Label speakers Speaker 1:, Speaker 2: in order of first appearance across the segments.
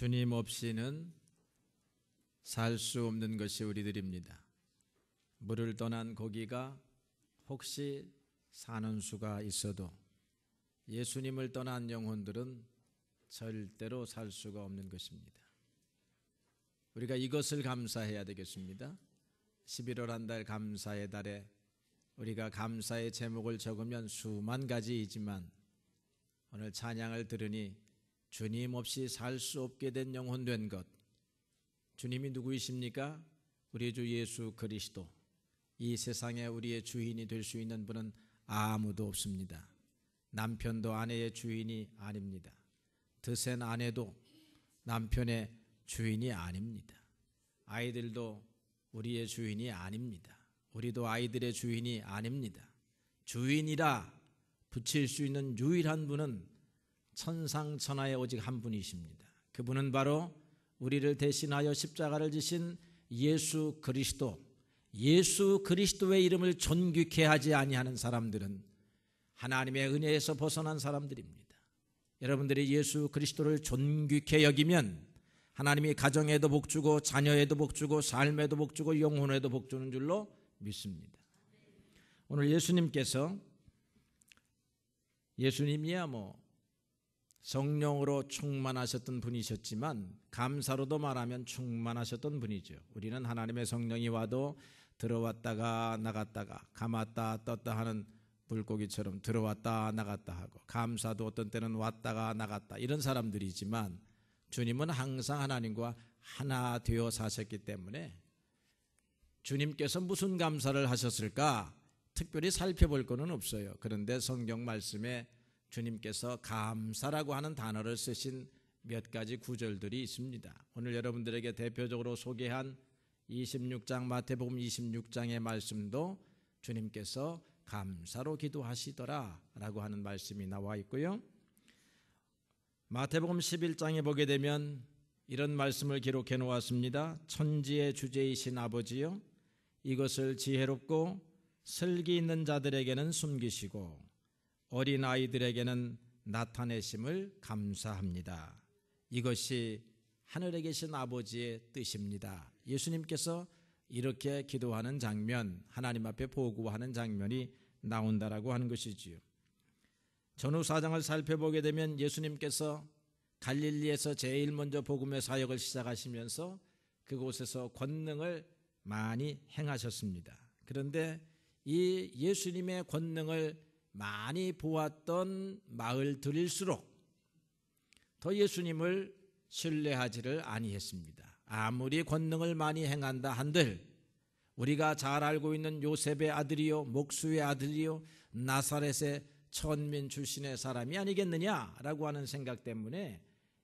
Speaker 1: 주님 없이는 살 수 없는 것이 우리들입니다. 물을 떠난 고기가 혹시 사는 수가 있어도 예수님을 떠난 영혼들은 절대로 살 수가 없는 것입니다. 우리가 이것을 감사해야 되겠습니다. 11월 한 달 감사의 달에 우리가 감사의 제목을 적으면 수만 가지이지만 오늘 찬양을 들으니 주님 없이 살 수 없게 된 영혼 된 것, 주님이 누구이십니까? 우리 주 예수 그리스도. 이 세상에 우리의 주인이 될 수 있는 분은 아무도 없습니다. 남편도 아내의 주인이 아닙니다. 드센 아내도 남편의 주인이 아닙니다. 아이들도 우리의 주인이 아닙니다. 우리도 아이들의 주인이 아닙니다. 주인이라 붙일 수 있는 유일한 분은 천상천하에 오직 한 분이십니다. 그분은 바로 우리를 대신하여 십자가를 지신 예수 그리스도. 예수 그리스도의 이름을 존귀케 하지 아니하는 사람들은 하나님의 은혜에서 벗어난 사람들입니다. 여러분들이 예수 그리스도를 존귀케 여기면 하나님이 가정에도 복주고 자녀에도 복주고 삶에도 복주고 영혼에도 복주는 줄로 믿습니다. 오늘 예수님이야 성령으로 충만하셨던 분이셨지만 감사로도 말하면 충만하셨던 분이죠. 우리는 하나님의 성령이 와도 들어왔다가 나갔다가 감았다 떴다 하는 물고기처럼 들어왔다 나갔다 하고, 감사도 어떤 때는 왔다가 나갔다 이런 사람들이지만 주님은 항상 하나님과 하나 되어 사셨기 때문에 주님께서 무슨 감사를 하셨을까 특별히 살펴볼 거는 없어요. 그런데 성경 말씀에 주님께서 감사라고 하는 단어를 쓰신 몇 가지 구절들이 있습니다. 오늘 여러분들에게 대표적으로 소개한 26장 마태복음 26장의 말씀도 주님께서 감사로 기도하시더라 라고 하는 말씀이 나와 있고요. 마태복음 11장에 보게 되면 이런 말씀을 기록해 놓았습니다. 천지의 주제이신 아버지여, 이것을 지혜롭고 슬기 있는 자들에게는 숨기시고 어린아이들에게는 나타내심을 감사합니다. 이것이 하늘에 계신 아버지의 뜻입니다. 예수님께서 이렇게 기도하는 장면, 하나님 앞에 보고하는 장면이 나온다라고 하는 것이지요. 전후 사장을 살펴보게 되면 예수님께서 갈릴리에서 제일 먼저 복음의 사역을 시작하시면서 그곳에서 권능을 많이 행하셨습니다. 그런데 이 예수님의 권능을 많이 보았던 마을들일수록 더 예수님을 신뢰하지를 아니했습니다. 아무리 권능을 많이 행한다 한들 우리가 잘 알고 있는 요셉의 아들이요 목수의 아들이요 나사렛의 천민 출신의 사람이 아니겠느냐라고 하는 생각 때문에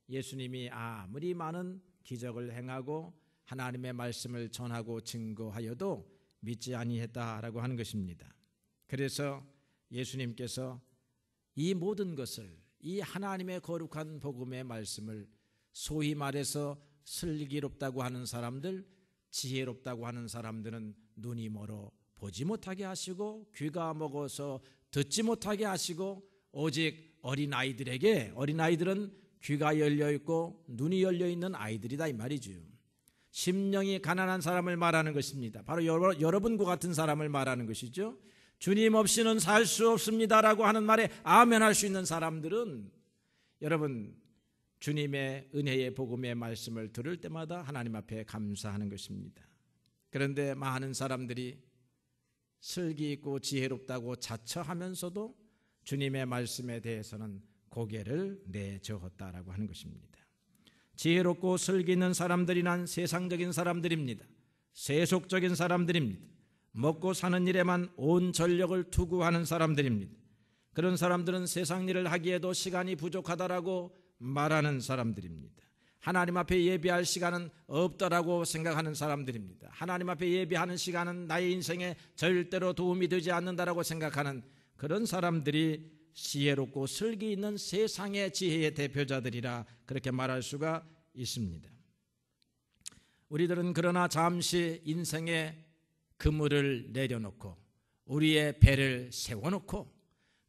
Speaker 1: 예수님이 아무리 많은 기적을 행하고 하나님의 말씀을 전하고 증거하여도 믿지 아니했다라고 하는 것입니다. 그래서 예수님께서 이 모든 것을, 이 하나님의 거룩한 복음의 말씀을 소위 말해서 슬기롭다고 하는 사람들, 지혜롭다고 하는 사람들은 눈이 멀어 보지 못하게 하시고 귀가 먹어서 듣지 못하게 하시고 오직 어린아이들에게, 어린아이들은 귀가 열려있고 눈이 열려있는 아이들이다 이 말이죠. 심령이 가난한 사람을 말하는 것입니다. 바로 여러분과 같은 사람을 말하는 것이죠. 주님 없이는 살 수 없습니다라고 하는 말에 아멘할 수 있는 사람들은 여러분 주님의 은혜의 복음의 말씀을 들을 때마다 하나님 앞에 감사하는 것입니다. 그런데 많은 사람들이 슬기 있고 지혜롭다고 자처하면서도 주님의 말씀에 대해서는 고개를 내저었다라고 하는 것입니다. 지혜롭고 슬기 있는 사람들이란 세상적인 사람들입니다. 세속적인 사람들입니다. 먹고 사는 일에만 온 전력을 투구하는 사람들입니다. 그런 사람들은 세상 일을 하기에도 시간이 부족하다라고 말하는 사람들입니다. 하나님 앞에 예배할 시간은 없다라고 생각하는 사람들입니다. 하나님 앞에 예배하는 시간은 나의 인생에 절대로 도움이 되지 않는다라고 생각하는 그런 사람들이 지혜롭고 슬기 있는 세상의 지혜의 대표자들이라 그렇게 말할 수가 있습니다. 우리들은 그러나 잠시 인생의 그물을 내려놓고 우리의 배를 세워놓고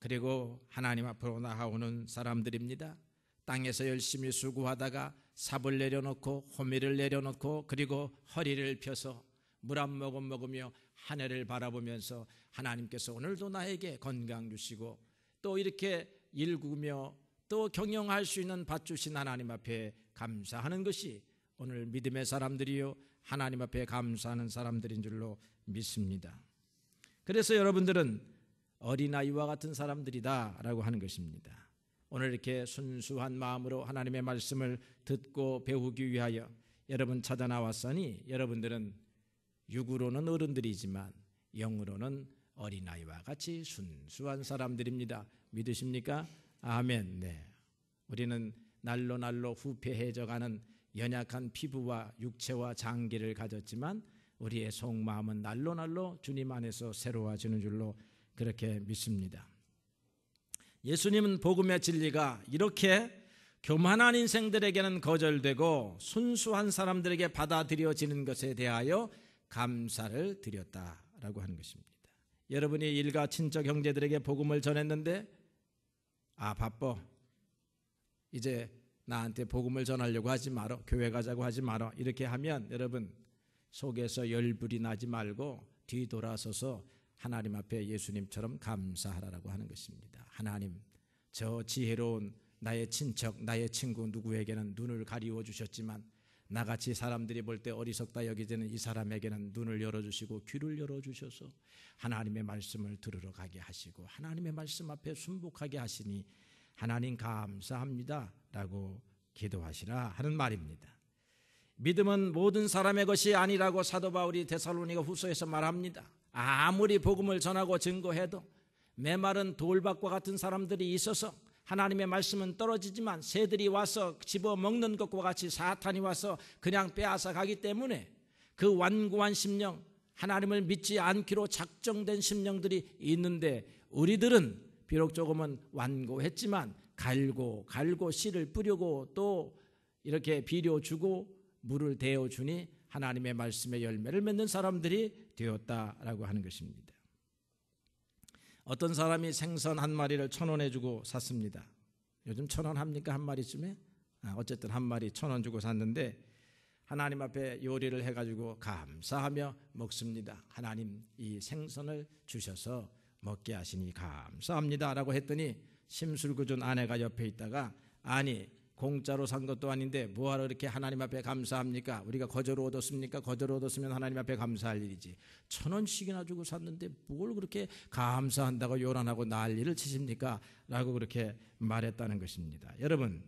Speaker 1: 그리고 하나님 앞으로 나아오는 사람들입니다. 땅에서 열심히 수고하다가 삽을 내려놓고 호미를 내려놓고 그리고 허리를 펴서 물 한 모금 먹으며 하늘을 바라보면서 하나님께서 오늘도 나에게 건강 주시고 또 이렇게 일구며 또 경영할 수 있는 밭 주신 하나님 앞에 감사하는 것이 오늘 믿음의 사람들이요 하나님 앞에 감사하는 사람들인 줄로 믿습니다. 그래서 여러분들은 어린아이와 같은 사람들이다 라고 하는 것입니다. 오늘 이렇게 순수한 마음으로 하나님의 말씀을 듣고 배우기 위하여 여러분 찾아 나왔으니 여러분들은 육으로는 어른들이지만 영으로는 어린아이와 같이 순수한 사람들입니다. 믿으십니까? 아멘. 네. 우리는 날로 날로 후패해져가는 연약한 피부와 육체와 장기를 가졌지만 우리의 속마음은 날로 날로 주님 안에서 새로워지는 줄로 그렇게 믿습니다. 예수님은 복음의 진리가 이렇게 교만한 인생들에게는 거절되고 순수한 사람들에게 받아들여지는 것에 대하여 감사를 드렸다라고 하는 것입니다. 여러분이 일가 친척 형제들에게 복음을 전했는데 바빠 이제 나한테 복음을 전하려고 하지 마라, 교회 가자고 하지 마라 이렇게 하면 여러분 속에서 열불이 나지 말고 뒤돌아서서 하나님 앞에 예수님처럼 감사하라고 하는 것입니다. 하나님, 저 지혜로운 나의 친척, 나의 친구 누구에게는 눈을 가리워 주셨지만 나같이 사람들이 볼 때 어리석다 여기지는 이 사람에게는 눈을 열어주시고 귀를 열어주셔서 하나님의 말씀을 들으러 가게 하시고 하나님의 말씀 앞에 순복하게 하시니 하나님 감사합니다 라고 기도하시라 하는 말입니다. 믿음은 모든 사람의 것이 아니라고 사도 바울이 데살로니가 후서에서 말합니다. 아무리 복음을 전하고 증거해도 메마른 돌밭과 같은 사람들이 있어서 하나님의 말씀은 떨어지지만 새들이 와서 집어먹는 것과 같이 사탄이 와서 그냥 빼앗아 가기 때문에 그 완고한 심령, 하나님을 믿지 않기로 작정된 심령들이 있는데 우리들은 비록 조금은 완고했지만 갈고 씨를 뿌리고 또 이렇게 비료 주고 물을 대어 주니 하나님의 말씀의 열매를 맺는 사람들이 되었다라고 하는 것입니다. 어떤 사람이 생선 한 마리를 1,000원에 주고 샀습니다. 요즘 1,000원 합니까? 한 마리쯤에? 어쨌든 한 마리 1,000원 주고 샀는데 하나님 앞에 요리를 해가지고 감사하며 먹습니다. 하나님 이 생선을 주셔서 먹게 하시니 감사합니다 라고 했더니 심술구 준 아내가 옆에 있다가 아니 공짜로 산 것도 아닌데 뭐하러 이렇게 하나님 앞에 감사합니까? 우리가 거저로 얻었습니까? 거저로 얻었으면 하나님 앞에 감사할 일이지 1,000원씩이나 주고 샀는데 뭘 그렇게 감사한다고 요란하고 난리를 치십니까? 라고 그렇게 말했다는 것입니다. 여러분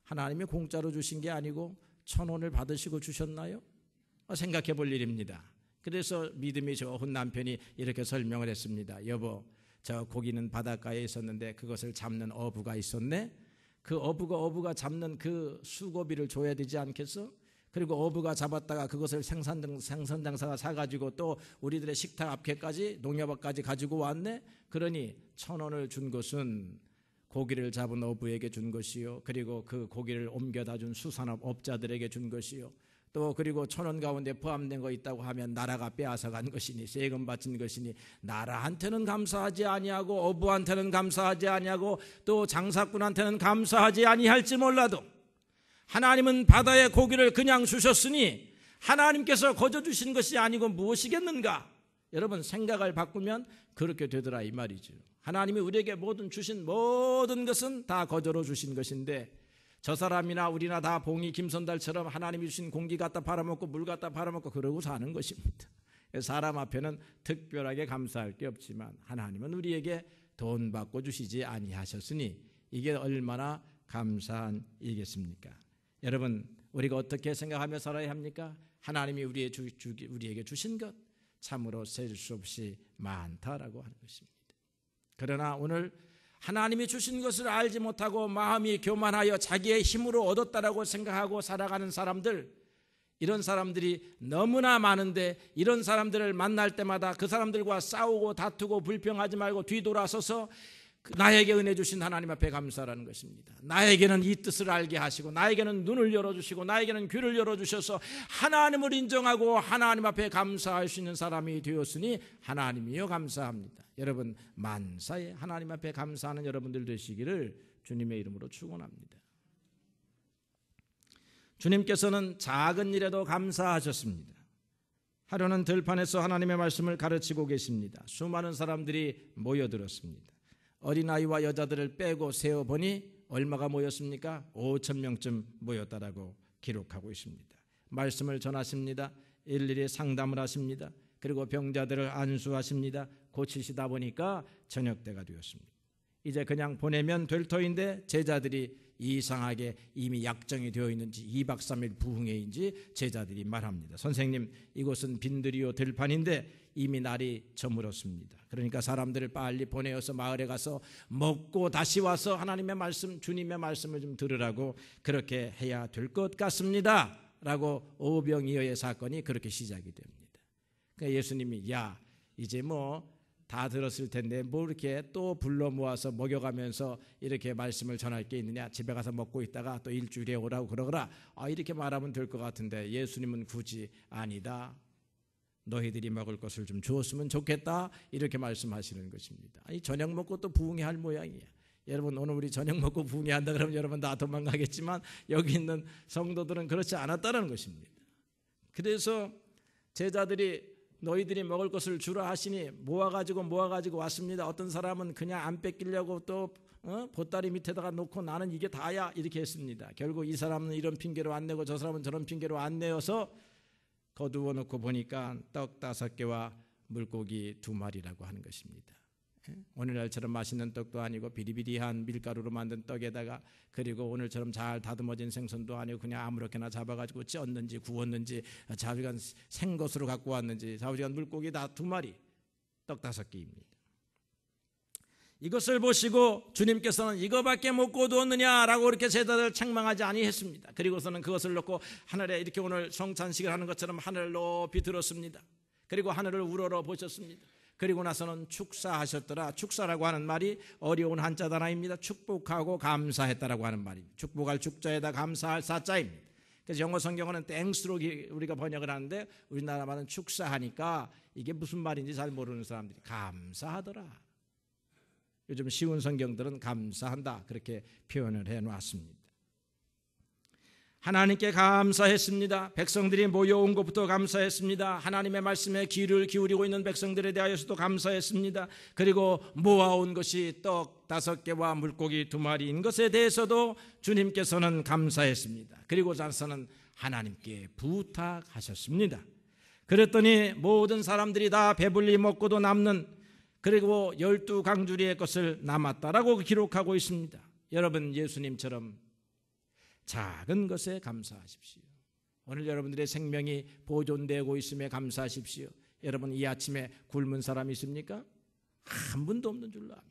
Speaker 1: 하나님이 공짜로 주신 게 아니고 1,000원을 받으시고 주셨나요? 생각해 볼 일입니다. 그래서 믿음이 좋은 남편이 이렇게 설명을 했습니다. 여보 저 고기는 바닷가에 있었는데 그것을 잡는 어부가 있었네. 그 어부가 잡는 그 수고비를 줘야 되지 않겠어? 그리고 어부가 잡았다가 그것을 생선장사가 사가지고 또 우리들의 식탁 앞에까지 농협까지 가지고 왔네. 그러니 1,000원을 준 것은 고기를 잡은 어부에게 준 것이요 그리고 그 고기를 옮겨다 준 수산업 업자들에게 준 것이요 또 그리고 1,000원 가운데 포함된 거 있다고 하면 나라가 빼앗아 간 것이니 세금 바친 것이니 나라한테는 감사하지 아니하고 어부한테는 감사하지 아니하고 또 장사꾼한테는 감사하지 아니할지 몰라도 하나님은 바다의 고기를 그냥 주셨으니 하나님께서 거저 주신 것이 아니고 무엇이겠는가? 여러분 생각을 바꾸면 그렇게 되더라 이 말이죠. 하나님이 우리에게 주신 모든 것은 다 거저로 주신 것인데 저 사람이나 우리나 다 봉이 김선달처럼 하나님이 주신 공기 갖다 팔아먹고 물 갖다 팔아먹고 그러고 사는 것입니다. 사람 앞에는 특별하게 감사할 게 없지만 하나님은 우리에게 돈 받고 주시지 아니하셨으니 이게 얼마나 감사한 일이겠습니까? 여러분 우리가 어떻게 생각하며 살아야 합니까? 하나님이 우리에게 주신 것 참으로 셀 수 없이 많다라고 하는 것입니다. 그러나 오늘 하나님이 주신 것을 알지 못하고 마음이 교만하여 자기의 힘으로 얻었다라고 생각하고 살아가는 사람들, 이런 사람들이 너무나 많은데 이런 사람들을 만날 때마다 그 사람들과 싸우고 다투고 불평하지 말고 뒤돌아서서 나에게 은혜 주신 하나님 앞에 감사하라는 것입니다. 나에게는 이 뜻을 알게 하시고 나에게는 눈을 열어주시고 나에게는 귀를 열어주셔서 하나님을 인정하고 하나님 앞에 감사할 수 있는 사람이 되었으니 하나님이여 감사합니다. 여러분 만사에 하나님 앞에 감사하는 여러분들 되시기를 주님의 이름으로 축원합니다. 주님께서는 작은 일에도 감사하셨습니다. 하루는 들판에서 하나님의 말씀을 가르치고 계십니다. 수많은 사람들이 모여들었습니다. 어린아이와 여자들을 빼고 세어보니 얼마가 모였습니까? 5,000명쯤 모였다라고 기록하고 있습니다. 말씀을 전하십니다. 일일이 상담을 하십니다. 그리고 병자들을 안수하십니다. 고치시다 보니까 저녁 때가 되었습니다. 이제 그냥 보내면 될 터인데 제자들이 이상하게 이미 약정이 되어 있는지 2박 3일 부흥회인지 제자들이 말합니다. 선생님, 이곳은 빈들이요 들판인데 이미 날이 저물었습니다. 그러니까 사람들을 빨리 보내어서 마을에 가서 먹고 다시 와서 하나님의 말씀, 주님의 말씀을 좀 들으라고 그렇게 해야 될 것 같습니다 라고 오병이어의 사건이 그렇게 시작이 됩니다. 그러니까 예수님이 야 이제 뭐 다 들었을 텐데 뭐 이렇게 또 불러 모아서 먹여가면서 이렇게 말씀을 전할 게 있느냐, 집에 가서 먹고 있다가 또 일주일에 오라고 그러거라, 이렇게 말하면 될 것 같은데 예수님은 굳이 아니다, 너희들이 먹을 것을 좀 주었으면 좋겠다 이렇게 말씀하시는 것입니다. 아니, 저녁 먹고 또 부흥회 할 모양이야. 여러분 오늘 우리 저녁 먹고 부흥회 한다 그러면 여러분 다 도망가겠지만 여기 있는 성도들은 그렇지 않았다는 것입니다. 그래서 제자들이 너희들이 먹을 것을 주라 하시니 모아가지고 왔습니다. 어떤 사람은 그냥 안 뺏기려고 또 보따리 밑에다가 놓고 나는 이게 다야 이렇게 했습니다. 결국 이 사람은 이런 핑계로 안 내고 저 사람은 저런 핑계로 안 내어서 거두어 놓고 보니까 떡 5개와 물고기 2마리라고 하는 것입니다. 오늘날처럼 맛있는 떡도 아니고 비리비리한 밀가루로 만든 떡에다가 그리고 오늘처럼 잘 다듬어진 생선도 아니고 그냥 아무렇게나 잡아가지고 쪘는지 구웠는지 자주간 생것으로 갖고 왔는지 자주간 물고기 다 2마리, 떡 5개입니다. 이것을 보시고 주님께서는 이거밖에 못 거두었느냐라고 그렇게 제자들을 책망하지 아니했습니다. 그리고서는 그것을 놓고 하늘에 이렇게 오늘 성찬식을 하는 것처럼 하늘을 높이 들었습니다. 그리고 하늘을 우러러 보셨습니다. 그리고 나서는 축사하셨더라. 축사라고 하는 말이 어려운 한자 단어입니다. 축복하고 감사했다라고 하는 말입니다. 축복할 축자에다 감사할 사자입니다. 그래서 영어 성경은 땡스로 우리가 번역을 하는데 우리나라 말은 축사하니까 이게 무슨 말인지 잘 모르는 사람들이 감사하더라. 요즘 쉬운 성경들은 감사한다 그렇게 표현을 해놓았습니다. 하나님께 감사했습니다. 백성들이 모여온 것부터 감사했습니다. 하나님의 말씀에 귀를 기울이고 있는 백성들에 대하여서도 감사했습니다. 그리고 모아온 것이 떡 5개와 물고기 2마리인 것에 대해서도 주님께서는 감사했습니다. 그리고 나서는 하나님께 부탁하셨습니다. 그랬더니 모든 사람들이 다 배불리 먹고도 남는, 그리고 12강주리의 것을 남았다라고 기록하고 있습니다. 여러분, 예수님처럼 작은 것에 감사하십시오. 오늘 여러분들의 생명이 보존되고 있음에 감사하십시오. 여러분, 이 아침에 굶은 사람 있습니까? 한 분도 없는 줄로 압니다.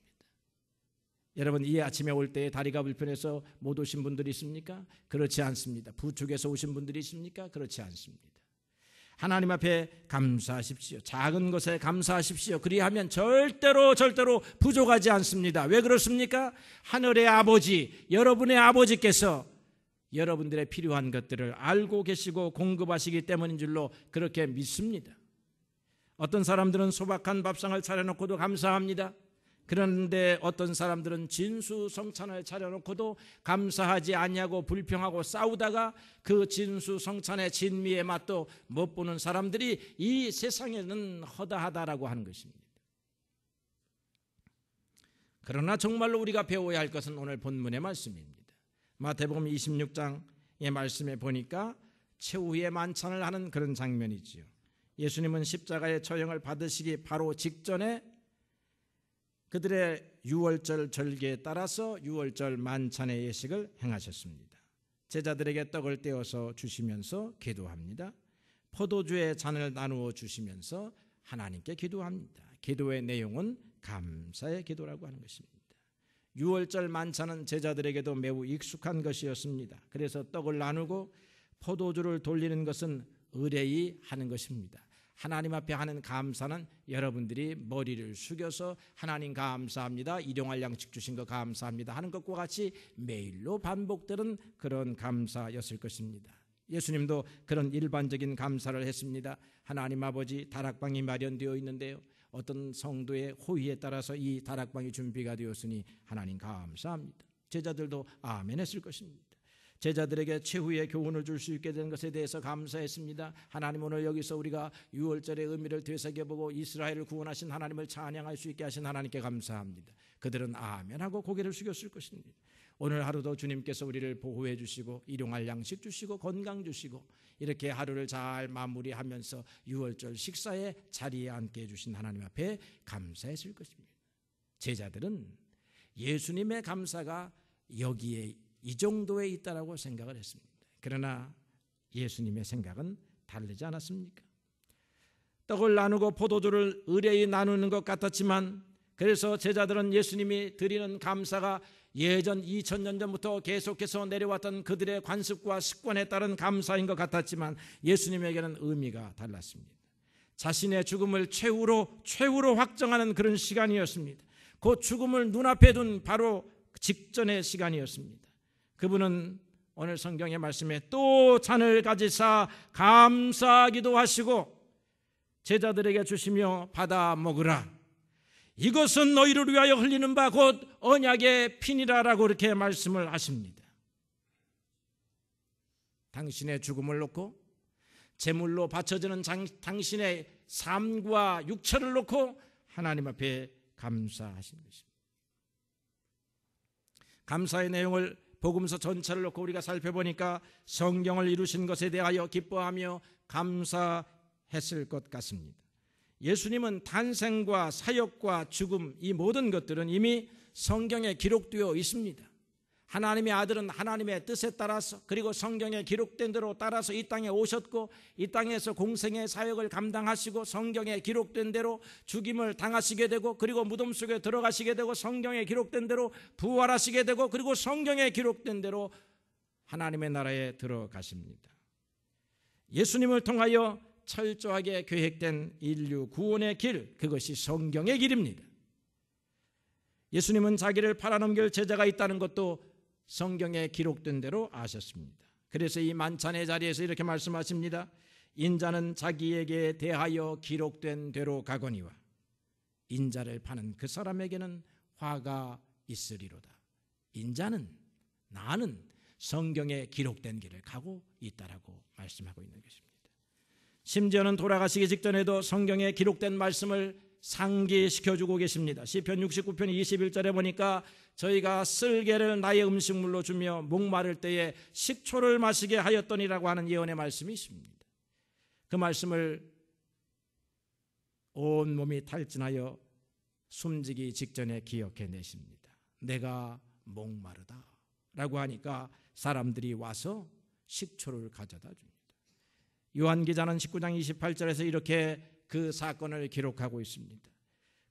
Speaker 1: 여러분, 이 아침에 올 때 다리가 불편해서 못 오신 분들이 있습니까? 그렇지 않습니다. 부축해서 오신 분들이 있습니까? 그렇지 않습니다. 하나님 앞에 감사하십시오. 작은 것에 감사하십시오. 그리하면 절대로 부족하지 않습니다. 왜 그렇습니까? 하늘의 아버지, 여러분의 아버지께서 여러분들의 필요한 것들을 알고 계시고 공급하시기 때문인 줄로 그렇게 믿습니다. 어떤 사람들은 소박한 밥상을 차려놓고도 감사합니다. 그런데 어떤 사람들은 진수성찬을 차려놓고도 감사하지 않냐고 불평하고 싸우다가 그 진수성찬의 진미의 맛도 못 보는 사람들이 이 세상에는 허다하다라고 하는 것입니다. 그러나 정말로 우리가 배워야 할 것은 오늘 본문의 말씀입니다. 마태복음 26장의 말씀에 보니까 최후의 만찬을 하는 그런 장면이지요. 예수님은 십자가의 처형을 받으시기 바로 직전에 그들의 유월절 절기에 따라서 유월절 만찬의 예식을 행하셨습니다. 제자들에게 떡을 떼어서 주시면서 기도합니다. 포도주의 잔을 나누어 주시면서 하나님께 기도합니다. 기도의 내용은 감사의 기도라고 하는 것입니다. 유월절 만찬은 제자들에게도 매우 익숙한 것이었습니다. 그래서 떡을 나누고 포도주를 돌리는 것은 의례히 하는 것입니다. 하나님 앞에 하는 감사는 여러분들이 머리를 숙여서 하나님 감사합니다, 일용할 양식 주신 거 감사합니다 하는 것과 같이 매일로 반복되는 그런 감사였을 것입니다. 예수님도 그런 일반적인 감사를 했습니다. 하나님 아버지, 다락방이 마련되어 있는데요, 어떤 성도의 호의에 따라서 이 다락방이 준비가 되었으니 하나님 감사합니다. 제자들도 아멘 했을 것입니다. 제자들에게 최후의 교훈을 줄 수 있게 된 것에 대해서 감사했습니다. 하나님, 오늘 여기서 우리가 유월절의 의미를 되새겨보고 이스라엘을 구원하신 하나님을 찬양할 수 있게 하신 하나님께 감사합니다. 그들은 아멘하고 고개를 숙였을 것입니다. 오늘 하루도 주님께서 우리를 보호해 주시고 일용할 양식 주시고 건강 주시고 이렇게 하루를 잘 마무리하면서 유월절 식사의 자리에 앉게 해주신 하나님 앞에 감사했을 것입니다. 제자들은 예수님의 감사가 여기에 이 정도에 있다라고 생각을 했습니다. 그러나 예수님의 생각은 다르지 않았습니까? 떡을 나누고 포도주를 의뢰히 나누는 것 같았지만, 그래서 제자들은 예수님이 드리는 감사가 예전 2000년 전부터 계속해서 내려왔던 그들의 관습과 습관에 따른 감사인 것 같았지만 예수님에게는 의미가 달랐습니다. 자신의 죽음을 최후로 확정하는 그런 시간이었습니다. 그 죽음을 눈앞에 둔 바로 직전의 시간이었습니다. 그분은 오늘 성경의 말씀에 또 잔을 가지사 감사하기도 하시고 제자들에게 주시며 받아 먹으라, 이것은 너희를 위하여 흘리는 바 곧 언약의 피니라라고 그렇게 말씀을 하십니다. 당신의 죽음을 놓고 제물로 바쳐지는 당신의 삶과 육체를 놓고 하나님 앞에 감사하신 것입니다. 감사의 내용을 복음서 전체를 놓고 우리가 살펴보니까 성경을 이루신 것에 대하여 기뻐하며 감사했을 것 같습니다. 예수님은 탄생과 사역과 죽음, 이 모든 것들은 이미 성경에 기록되어 있습니다. 하나님의 아들은 하나님의 뜻에 따라서, 그리고 성경에 기록된 대로 따라서 이 땅에 오셨고 이 땅에서 공생의 사역을 감당하시고 성경에 기록된 대로 죽임을 당하시게 되고, 그리고 무덤 속에 들어가시게 되고, 성경에 기록된 대로 부활하시게 되고, 그리고 성경에 기록된 대로 하나님의 나라에 들어가십니다. 예수님을 통하여 철저하게 계획된 인류 구원의 길, 그것이 성경의 길입니다. 예수님은 자기를 팔아넘길 제자가 있다는 것도 성경에 기록된 대로 아셨습니다. 그래서 이 만찬의 자리에서 이렇게 말씀하십니다. 인자는 자기에게 대하여 기록된 대로 가거니와 인자를 파는 그 사람에게는 화가 있으리로다. 인자는, 나는 성경에 기록된 길을 가고 있다라고 말씀하고 있는 것입니다. 심지어는 돌아가시기 직전에도 성경에 기록된 말씀을 상기시켜주고 계십니다. 시편 69편 21절에 보니까 저희가 쓸개를 나의 음식물로 주며 목마를 때에 식초를 마시게 하였더니라고 하는 예언의 말씀이 있습니다. 그 말씀을 온몸이 탈진하여 숨지기 직전에 기억해 내십니다. 내가 목마르다 라고 하니까 사람들이 와서 식초를 가져다 줍니다. 요한 기자는 19장 28절에서 이렇게 그 사건을 기록하고 있습니다.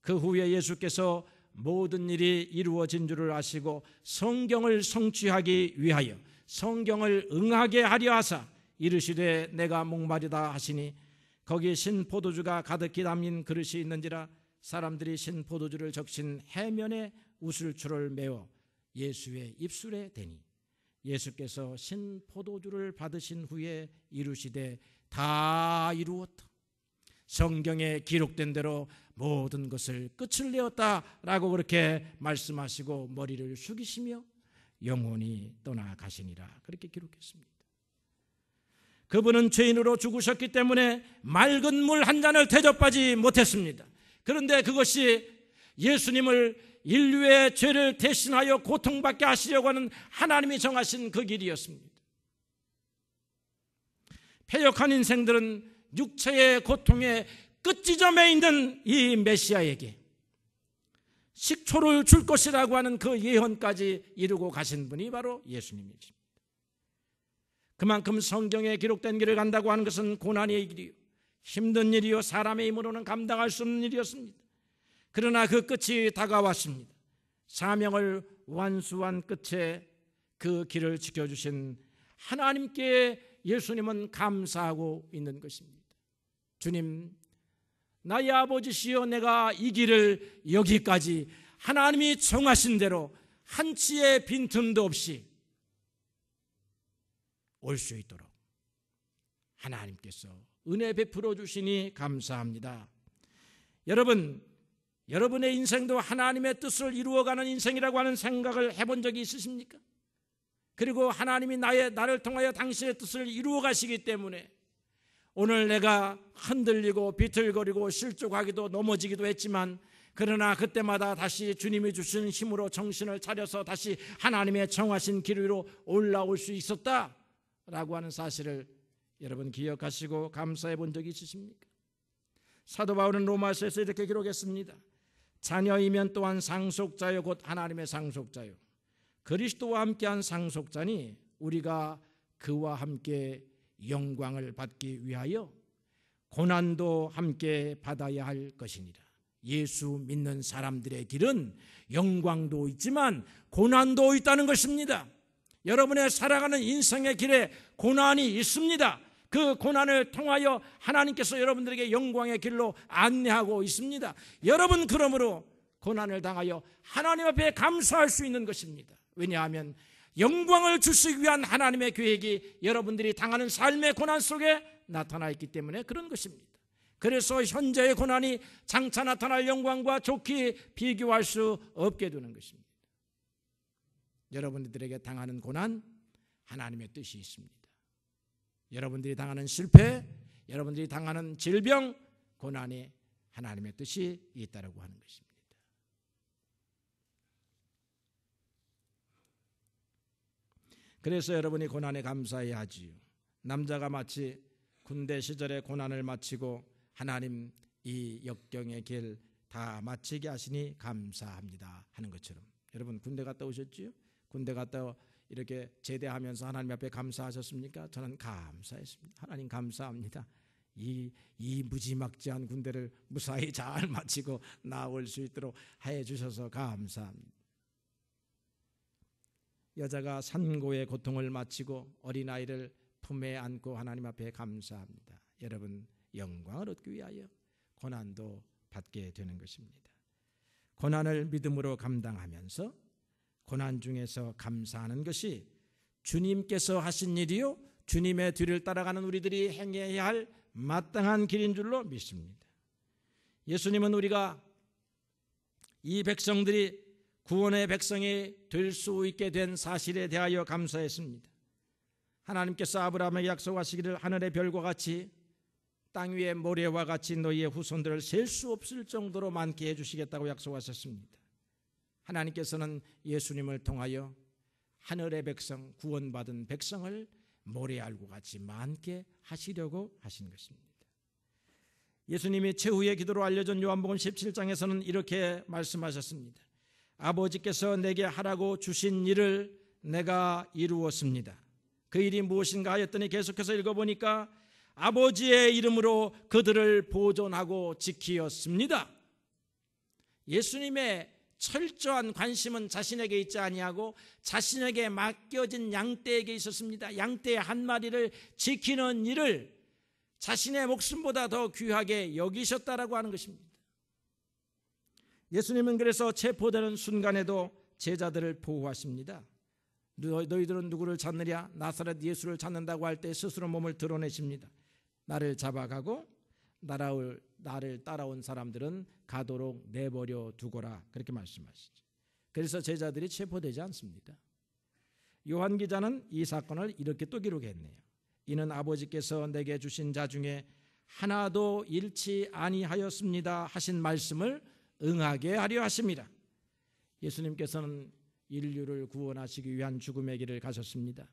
Speaker 1: 그 후에 예수께서 모든 일이 이루어진 줄을 아시고 성경을 성취하기 위하여 성경을 응하게 하려 하사 이르시되 내가 목마르다 하시니 거기 신포도주가 가득히 담긴 그릇이 있는지라 사람들이 신포도주를 적신 해면에 우슬초를 메어 예수의 입술에 대니 예수께서 신포도주를 받으신 후에 이르시되 다 이루었다. 성경에 기록된 대로 모든 것을 끝을 내었다라고 그렇게 말씀하시고 머리를 숙이시며 영원히 떠나가시니라 그렇게 기록했습니다. 그분은 죄인으로 죽으셨기 때문에 맑은 물 한 잔을 대접하지 못했습니다. 그런데 그것이 예수님을 인류의 죄를 대신하여 고통받게 하시려고 하는 하나님이 정하신 그 길이었습니다. 패역한 인생들은 육체의 고통의 끝지점에 있는 이 메시아에게 식초를 줄 것이라고 하는 그 예언까지 이루고 가신 분이 바로 예수님이십니다. 그만큼 성경에 기록된 길을 간다고 하는 것은 고난의 길이요, 힘든 일이요, 사람의 힘으로는 감당할 수 없는 일이었습니다. 그러나 그 끝이 다가왔습니다. 사명을 완수한 끝에 그 길을 지켜주신 하나님께 예수님은 감사하고 있는 것입니다. 주님, 나의 아버지시여, 내가 이 길을 여기까지 하나님이 정하신 대로 한치의 빈틈도 없이 올 수 있도록 하나님께서 은혜 베풀어 주시니 감사합니다. 여러분의 인생도 하나님의 뜻을 이루어가는 인생이라고 하는 생각을 해본 적이 있으십니까? 그리고 하나님이 나를 통하여 당신의 뜻을 이루어 가시기 때문에 오늘 내가 흔들리고 비틀거리고 실족하기도 넘어지기도 했지만 그러나 그때마다 다시 주님이 주신 힘으로 정신을 차려서 다시 하나님의 정하신 길 위로 올라올 수 있었다라고 하는 사실을 여러분 기억하시고 감사해 본 적이 있으십니까? 사도 바울은 로마서에서 이렇게 기록했습니다. 자녀이면 또한 상속자요 곧 하나님의 상속자요 그리스도와 함께한 상속자니 우리가 그와 함께 영광을 받기 위하여 고난도 함께 받아야 할 것이니라. 예수 믿는 사람들의 길은 영광도 있지만 고난도 있다는 것입니다. 여러분의 살아가는 인생의 길에 고난이 있습니다. 그 고난을 통하여 하나님께서 여러분들에게 영광의 길로 안내하고 있습니다. 여러분 그러므로 고난을 당하여 하나님 앞에 감사할 수 있는 것입니다. 왜냐하면 영광을 주시기 위한 하나님의 계획이 여러분들이 당하는 삶의 고난 속에 나타나 있기 때문에 그런 것입니다. 그래서 현재의 고난이 장차 나타날 영광과 좋게 비교할 수 없게 되는 것입니다. 여러분들에게 당하는 고난, 하나님의 뜻이 있습니다. 여러분들이 당하는 실패, 여러분들이 당하는 질병, 고난에 하나님의 뜻이 있다고 하는 것입니다. 그래서 여러분이 고난에 감사해야 하지요. 남자가 마치 군대 시절에 고난을 마치고 하나님 이 역경의 길 다 마치게 하시니 감사합니다 하는 것처럼 여러분 군대 갔다 오셨지요? 군대 갔다 이렇게 제대하면서 하나님 앞에 감사하셨습니까? 저는 감사했습니다. 하나님 감사합니다. 이 무지막지한 군대를 무사히 잘 마치고 나올 수 있도록 해 주셔서 감사합니다. 여자가 산고의 고통을 마치고 어린아이를 품에 안고 하나님 앞에 감사합니다. 여러분 영광을 얻기 위하여 고난도 받게 되는 것입니다. 고난을 믿음으로 감당하면서 고난 중에서 감사하는 것이 주님께서 하신 일이요 주님의 뒤를 따라가는 우리들이 행해야 할 마땅한 길인 줄로 믿습니다. 예수님은 우리가 이 백성들이 구원의 백성이 될 수 있게 된 사실에 대하여 감사했습니다. 하나님께서 아브라함에게 약속하시기를 하늘의 별과 같이 땅 위의 모래와 같이 너희의 후손들을 셀 수 없을 정도로 많게 해주시겠다고 약속하셨습니다. 하나님께서는 예수님을 통하여 하늘의 백성, 구원받은 백성을 모래알과 같이 많게 하시려고 하신 것입니다. 예수님이 최후의 기도로 알려진 요한복음 17장에서는 이렇게 말씀하셨습니다. 아버지께서 내게 하라고 주신 일을 내가 이루었습니다. 그 일이 무엇인가 하였더니 계속해서 읽어보니까 아버지의 이름으로 그들을 보존하고 지키었습니다. 예수님의 철저한 관심은 자신에게 있지 아니하고 자신에게 맡겨진 양떼에게 있었습니다. 양떼 한 마리를 지키는 일을 자신의 목숨보다 더 귀하게 여기셨다라고 하는 것입니다. 예수님은 그래서 체포되는 순간에도 제자들을 보호하십니다. 너희들은 누구를 찾느냐? 나사렛 예수를 찾는다고 할 때 스스로 몸을 드러내십니다. 나를 잡아가고 나를 따라온 사람들은 가도록 내버려 두거라 그렇게 말씀하시죠. 그래서 제자들이 체포되지 않습니다. 요한 기자는 이 사건을 이렇게 또 기록했네요. 이는 아버지께서 내게 주신 자 중에 하나도 잃지 아니하였습니다 하신 말씀을 응하게 하려 하십니다. 예수님께서는 인류를 구원하시기 위한 죽음의 길을 가셨습니다.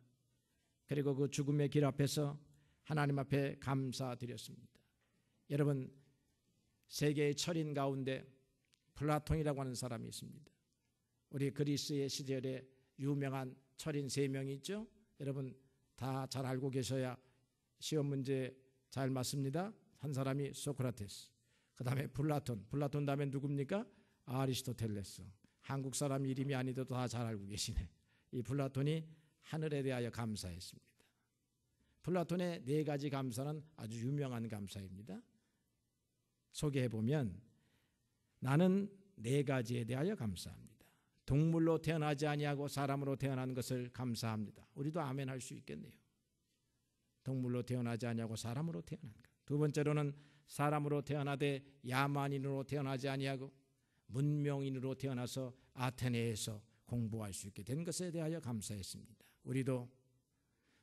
Speaker 1: 그리고 그 죽음의 길 앞에서 하나님 앞에 감사드렸습니다. 여러분 세계의 철인 가운데 플라톤이라고 하는 사람이 있습니다. 우리 그리스의 시절에 유명한 철인 3명이 있죠. 여러분 다 잘 알고 계셔야 시험 문제 잘 맞습니다. 한 사람이 소크라테스, 그 다음에 플라톤 다음에 누굽니까? 아리스토텔레스. 한국 사람 이름이 아니더라도 다 잘 알고 계시네. 이 플라톤이 하늘에 대하여 감사했습니다. 플라톤의 4가지 감사는 아주 유명한 감사입니다. 소개해보면 나는 4가지에 대하여 감사합니다. 동물로 태어나지 아니하고 사람으로 태어난 것을 감사합니다. 우리도 아멘 할 수 있겠네요. 동물로 태어나지 아니하고 사람으로 태어난 것. 2번째로는 사람으로 태어나되 야만인으로 태어나지 아니하고 문명인으로 태어나서 아테네에서 공부할 수 있게 된 것에 대하여 감사했습니다. 우리도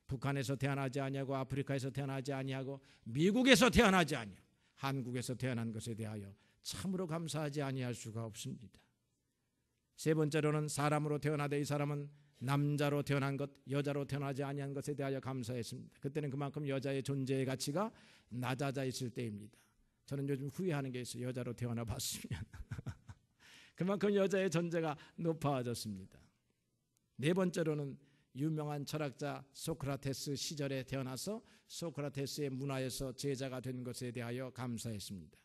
Speaker 1: 북한에서 태어나지 아니하고 아프리카에서 태어나지 아니하고 미국에서 태어나지 아니하고 한국에서 태어난 것에 대하여 참으로 감사하지 아니할 수가 없습니다. 세 번째로는 사람으로 태어나되 이 사람은 남자로 태어난 것, 여자로 태어나지 아니한 것에 대하여 감사했습니다. 그때는 그만큼 여자의 존재의 가치가 낮아져 있을 때입니다. 저는 요즘 후회하는 게 있어요. 여자로 태어나 봤으면 그만큼 여자의 존재가 높아졌습니다. 네 번째로는 유명한 철학자 소크라테스 시절에 태어나서 소크라테스의 문화에서 제자가 된 것에 대하여 감사했습니다.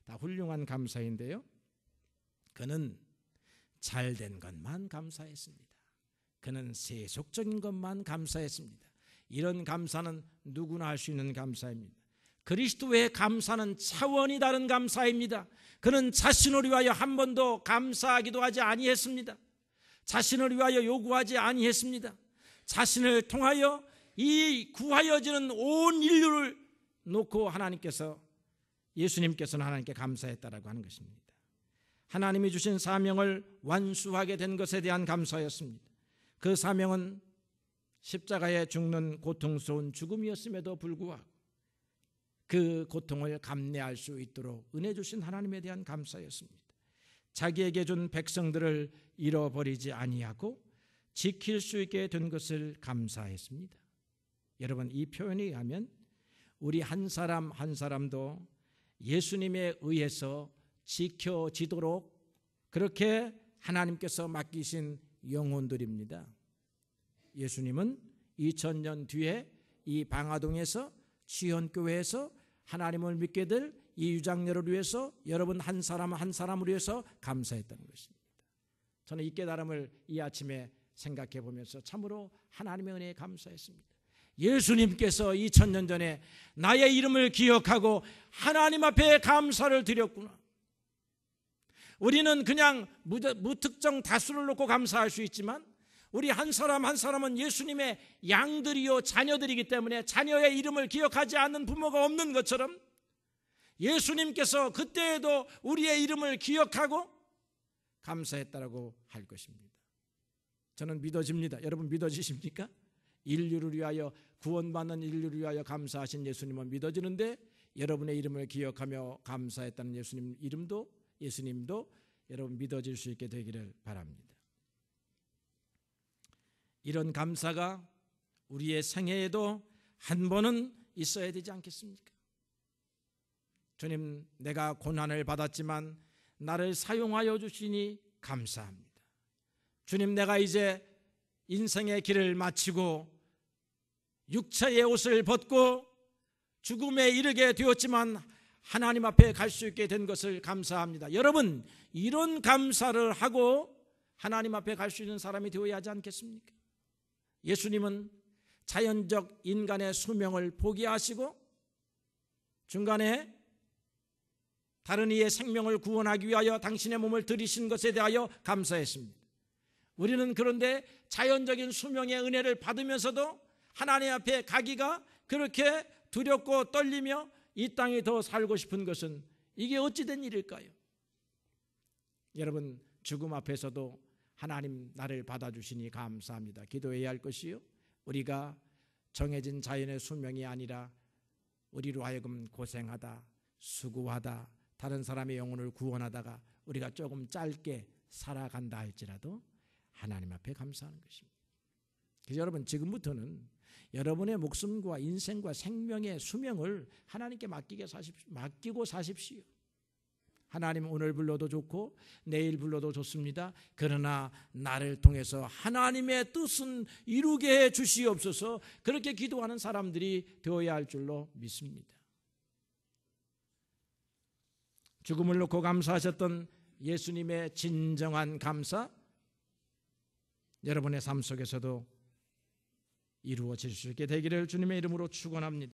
Speaker 1: 다 훌륭한 감사인데요, 그는 잘된 것만 감사했습니다. 그는 세속적인 것만 감사했습니다. 이런 감사는 누구나 할 수 있는 감사입니다. 그리스도의 감사는 차원이 다른 감사입니다. 그는 자신을 위하여 한 번도 감사하기도 하지 아니했습니다. 자신을 위하여 요구하지 아니했습니다. 자신을 통하여 이 구하여지는 온 인류를 놓고 예수님께서는 하나님께 감사했다라고 하는 것입니다. 하나님이 주신 사명을 완수하게 된 것에 대한 감사였습니다. 그 사명은 십자가에 죽는 고통스러운 죽음이었음에도 불구하고 그 고통을 감내할 수 있도록 은혜 주신 하나님에 대한 감사였습니다. 자기에게 준 백성들을 잃어버리지 아니하고 지킬 수 있게 된 것을 감사했습니다. 여러분, 이 표현에 의하면 우리 한 사람 한 사람도 예수님에 의해서 지켜지도록 그렇게 하나님께서 맡기신 영혼들입니다. 예수님은 2000년 뒤에 이 방화동에서 지원교회에서 하나님을 믿게 될 이 유장녀를 위해서 여러분 한 사람 한 사람을 위해서 감사했다는 것입니다. 저는 이 깨달음을 이 아침에 생각해 보면서 참으로 하나님의 은혜에 감사했습니다. 예수님께서 2000년 전에 나의 이름을 기억하고 하나님 앞에 감사를 드렸구나. 우리는 그냥 무특정 다수를 놓고 감사할 수 있지만 우리 한 사람 한 사람은 예수님의 양들이요 자녀들이기 때문에 자녀의 이름을 기억하지 않는 부모가 없는 것처럼 예수님께서 그때에도 우리의 이름을 기억하고 감사했다라고 할 것입니다. 저는 믿어집니다. 여러분 믿어지십니까? 인류를 위하여 구원받는 인류를 위하여 감사하신 예수님은 믿어지는데 여러분의 이름을 기억하며 감사했다는 예수님도 여러분 믿어질 수 있게 되기를 바랍니다. 이런 감사가 우리의 생애에도 한 번은 있어야 되지 않겠습니까? 주님, 내가 고난을 받았지만 나를 사용하여 주시니 감사합니다. 주님, 내가 이제 인생의 길을 마치고 육체의 옷을 벗고 죽음에 이르게 되었지만 하나님 앞에 갈 수 있게 된 것을 감사합니다. 여러분, 이런 감사를 하고 하나님 앞에 갈 수 있는 사람이 되어야 하지 않겠습니까? 예수님은 자연적 인간의 수명을 포기하시고 중간에 다른 이의 생명을 구원하기 위하여 당신의 몸을 들이신 것에 대하여 감사했습니다. 우리는 그런데 자연적인 수명의 은혜를 받으면서도 하나님 앞에 가기가 그렇게 두렵고 떨리며 이 땅에 더 살고 싶은 것은 이게 어찌된 일일까요? 여러분, 죽음 앞에서도 하나님 나를 받아주시니 감사합니다. 기도해야 할 것이요, 우리가 정해진 자연의 수명이 아니라 우리로 하여금 고생하다 수고하다 다른 사람의 영혼을 구원하다가 우리가 조금 짧게 살아간다 할지라도 하나님 앞에 감사하는 것입니다. 그래서 여러분, 지금부터는 여러분의 목숨과 인생과 생명의 수명을 하나님께 맡기고 사십시오. 하나님, 오늘 불러도 좋고 내일 불러도 좋습니다. 그러나 나를 통해서 하나님의 뜻은 이루게 해 주시옵소서. 그렇게 기도하는 사람들이 되어야 할 줄로 믿습니다. 죽음을 놓고 감사하셨던 예수님의 진정한 감사, 여러분의 삶 속에서도 이루어질 수 있게 되기를 주님의 이름으로 축원합니다.